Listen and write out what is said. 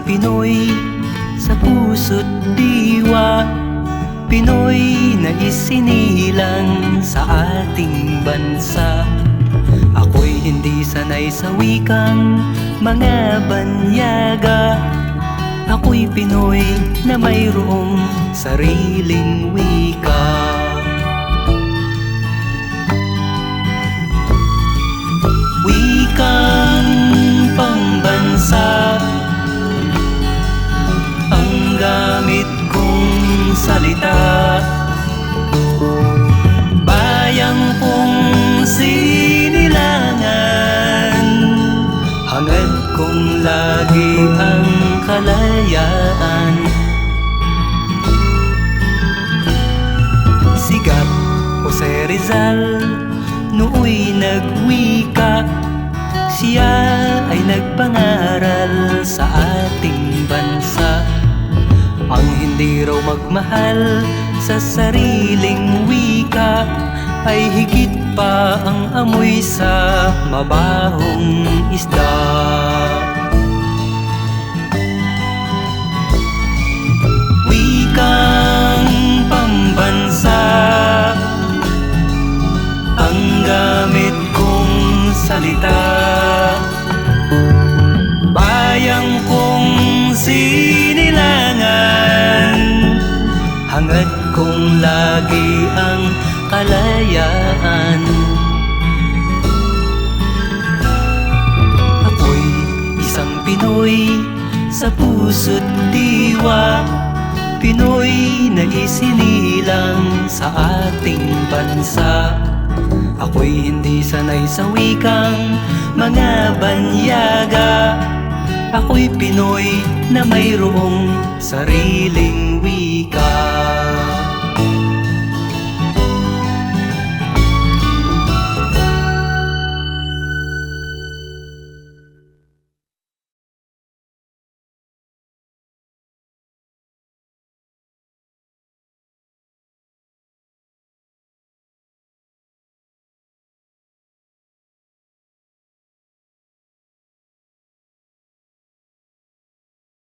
Pinoy sa puso't diwa, Pinoy na isinilang sa ating bansa. Ako'y hindi sanay sa wikang mga banyaga. Ako'y Pinoy na mayroong sariling wika. Wikang pambansa ang gamit kong salita. Bayang kong sinilangan, hangad kong lagi ang kalayaan. Sigat Jose Rizal nooy nagwika, siya ay nagpangaral sa ating bansa. Ang hindi raw magmahal sa sariling wika ay higit pa ang amoy sa mabahong isda. Wikang pambansa ang gamit kong salita. Bayang kong sinilangan, hangad kong lagi ang kalayaan. Ako'y isang Pinoy sa puso't diwa, Pinoy na isinilang sa ating bansa. Ako'y hindi sanay sa wikang mga banyaga. Ako'y Pinoy na mayroong sariling wika.